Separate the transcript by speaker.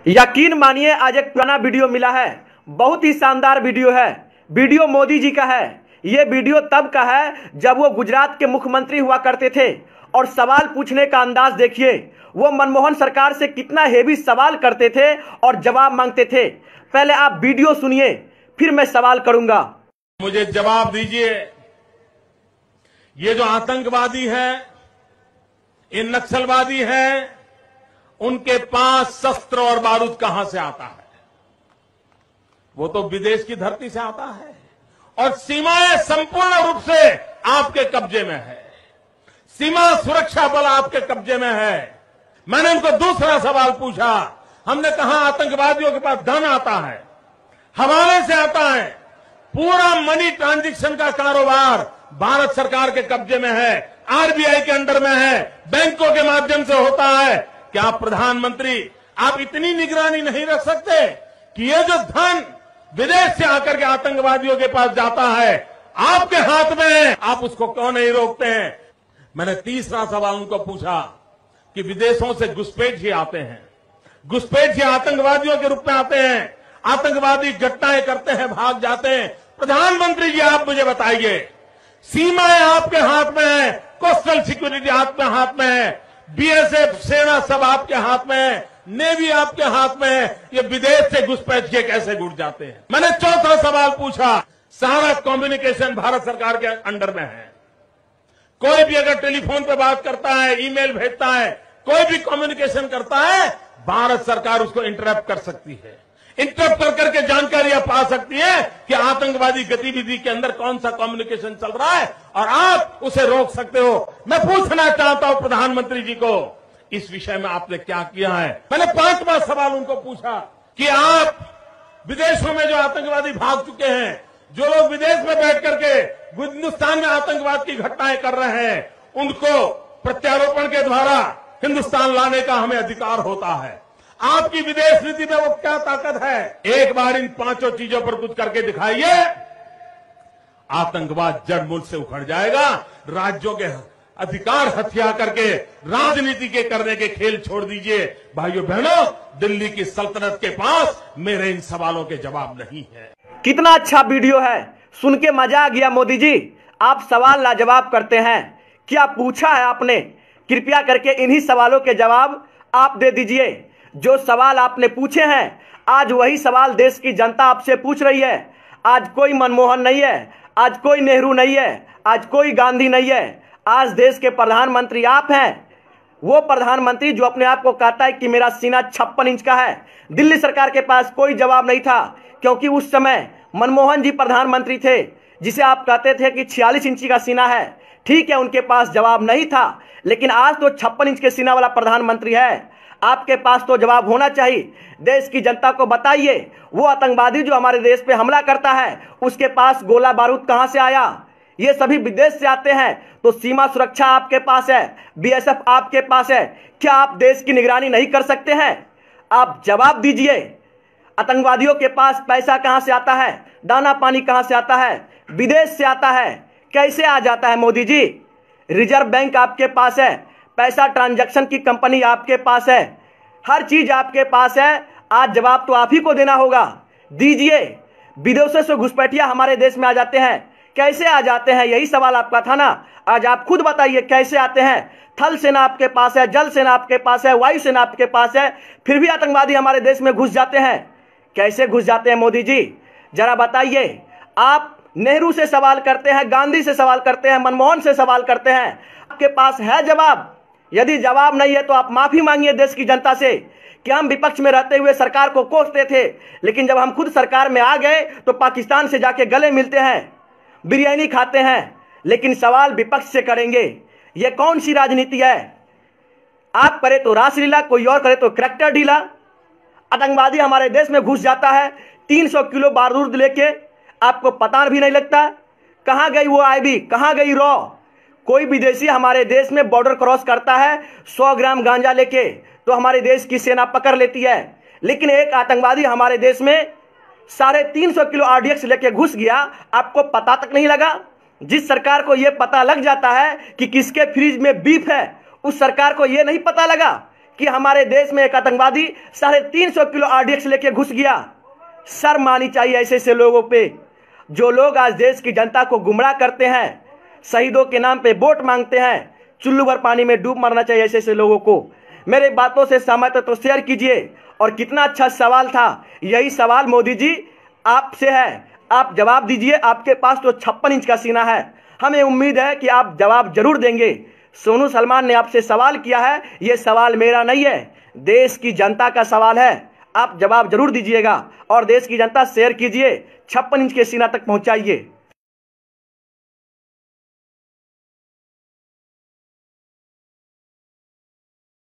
Speaker 1: यकीन मानिए आज एक पुराना वीडियो मिला है। बहुत ही शानदार वीडियो है। वीडियो मोदी जी का है। ये वीडियो तब का है जब वो गुजरात के मुख्यमंत्री हुआ करते थे और सवाल पूछने का अंदाज देखिए। वो मनमोहन सरकार से कितना हेवी सवाल करते थे और जवाब मांगते थे। पहले आप वीडियो सुनिए, फिर मैं सवाल करूंगा।
Speaker 2: मुझे जवाब दीजिए, ये जो आतंकवादी है, ये नक्सलवादी है, उनके पास शस्त्र और बारूद कहां से आता है? वो तो विदेश की धरती से आता है और सीमाएं संपूर्ण रूप से आपके कब्जे में है। सीमा सुरक्षा बल आपके कब्जे में है। मैंने उनको दूसरा सवाल पूछा। हमने कहा आतंकवादियों के पास धन आता है, हवाले से आता है, पूरा मनी ट्रांजैक्शन का कारोबार भारत सरकार के कब्जे में है, आरबीआई के अंडर में है, बैंकों के माध्यम से होता है। क्या प्रधानमंत्री आप इतनी निगरानी नहीं रख सकते कि ये जो धन विदेश से आकर के आतंकवादियों के पास जाता है आपके हाथ में है, आप उसको क्यों नहीं रोकते हैं? मैंने तीसरा सवाल उनको पूछा कि विदेशों से घुसपैठ ही आते हैं, घुसपैठ ही आतंकवादियों के रूप में आते हैं, आतंकवादी घटनाएं करते हैं, भाग जाते हैं। प्रधानमंत्री जी आप मुझे बताइए, सीमाएं आपके हाथ में है, कोस्टल सिक्योरिटी आपके हाथ में है, बीएसएफ सेना सब आपके हाथ में है, नेवी आपके हाथ में है, ये विदेश से घुसपैठ के कैसे घुस जाते हैं? मैंने चौथा सवाल पूछा, सारा कम्युनिकेशन भारत सरकार के अंडर में है। कोई भी अगर टेलीफोन पे बात करता है, ईमेल भेजता है, कोई भी कम्युनिकेशन करता है, भारत सरकार उसको इंटरप्ट कर सकती है। इंटरप्ट कर करके जानकारियां पा सकती है कि आतंकवादी गतिविधि के अंदर कौन सा कम्युनिकेशन चल रहा है और आप उसे रोक सकते हो। मैं पूछना चाहता हूं प्रधानमंत्री जी को, इस विषय में आपने क्या किया है? मैंने पांचवा सवाल उनको पूछा कि आप विदेशों में जो आतंकवादी भाग चुके हैं, जो लोग विदेश में बैठ करके हिंदुस्तान में आतंकवाद की घटनाएं कर रहे हैं, उनको प्रत्यारोपण के द्वारा हिंदुस्तान लाने का हमें अधिकार होता है। आपकी विदेश नीति में वो क्या ताकत है? एक बार इन पांचों चीजों पर कुछ करके दिखाइए, आतंकवाद जड़ मूल से उखड़ जाएगा। राज्यों के अधिकार हथिया करके राजनीति के करने के खेल छोड़ दीजिए। भाइयों बहनों, दिल्ली की सल्तनत के पास मेरे इन सवालों के जवाब नहीं है।
Speaker 1: कितना अच्छा वीडियो है, सुन के मजा आ गया। मोदी जी आप सवाल लाजवाब करते हैं। क्या पूछा है आपने? कृपया करके इन्हीं सवालों के जवाब आप दे दीजिए। जो सवाल आपने पूछे हैं, आज वही सवाल देश की जनता आपसे पूछ रही है। आज कोई मनमोहन नहीं है, आज कोई नेहरू नहीं है, आज कोई गांधी नहीं है। आज देश के प्रधानमंत्री आप हैं। वो प्रधानमंत्री जो अपने आप को कहता है कि मेरा सीना 56 इंच का है। दिल्ली सरकार के पास कोई जवाब नहीं था, क्योंकि उस समय मनमोहन जी प्रधानमंत्री थे, जिसे आप कहते थे कि 46 इंची का सीना है। ठीक है, उनके पास जवाब नहीं था, लेकिन आज तो 56 इंच के सीना वाला प्रधानमंत्री है। आपके पास तो जवाब होना चाहिए। देश की जनता को बताइए, वो आतंकवादी जो हमारे देश पे हमला करता है, उसके पास गोला बारूद कहां से आया? ये सभी विदेश से आते हैं। तो सीमा सुरक्षा आपके पास है, बीएसएफ आपके पास है। क्या आप देश की निगरानी नहीं कर सकते हैं? आप जवाब दीजिए। आतंकवादियों के पास पैसा कहां से आता है? दाना पानी कहां से आता है? विदेश से आता है। कैसे आ जाता है मोदी जी? रिजर्व बैंक आपके पास है, पैसा ट्रांजैक्शन की कंपनी आपके पास है, हर चीज आपके पास है। आज जवाब तो आप ही को देना होगा। दीजिए। विदेशों से घुसपैठिया हमारे देश में आ जाते हैं, कैसे आ जाते हैं? यही सवाल आपका था ना। आज आप खुद बताइए कैसे आते हैं। थल सेना आपके पास है, जल सेना आपके पास है, वायु सेना आपके पास है, फिर भी आतंकवादी हमारे देश में घुस जाते हैं। कैसे घुस जाते हैं मोदी जी, जरा बताइए। आप नेहरू से सवाल करते हैं, गांधी से सवाल करते हैं, मनमोहन से सवाल करते हैं, आपके पास है जवाब? यदि जवाब नहीं है तो आप माफी मांगिए देश की जनता से कि हम विपक्ष में रहते हुए सरकार को कोसते थे, लेकिन जब हम खुद सरकार में आ गए तो पाकिस्तान से जाके गले मिलते हैं, बिरयानी खाते हैं, लेकिन सवाल विपक्ष से करेंगे। यह कौन सी राजनीति है? आप करे तो रासलीला, कोई और करे तो करैक्टर ढीला। आतंकवादी हमारे देश में घुस जाता है 300 किलो बारूद लेके, आपको पता भी नहीं लगता। कहां गई वो आईबी, कहां गई रॉ? कोई विदेशी हमारे देश में बॉर्डर क्रॉस करता है 100 ग्राम गांजा लेके, तो हमारे देश की सेना पकड़ लेती है। लेकिन एक आतंकवादी हमारे देश में 350 किलो आरडीएक्स लेके घुस गया, आपको पता तक नहीं लगा। जिस सरकार को यह पता लग जाता है कि किसके फ्रिज में बीफ है, उस सरकार को यह नहीं पता लगा कि हमारे देश में एक आतंकवादी 350 किलो RDX लेके घुस गया। शर्म आनी चाहिए ऐसे ऐसे लोगों पे, जो लोग आज देश की जनता को गुमराह करते हैं, शहीदों के नाम पे वोट मांगते हैं। चुल्लू भर पानी में डूब मरना चाहिए ऐसे ऐसे लोगों को। मेरे बातों से सहमत है तो शेयर कीजिए। और कितना अच्छा सवाल था, यही सवाल मोदी जी आपसे है, आप जवाब दीजिए। आपके पास तो 56 इंच का सीना है, हमें उम्मीद है कि आप जवाब जरूर देंगे। सोनू सलमान ने आपसे सवाल किया है, यह सवाल मेरा नहीं है, देश की जनता का सवाल है। आप जवाब जरूर दीजिएगा और देश की जनता शेयर कीजिए, 56 इंच के सीना तक पहुंचाइए।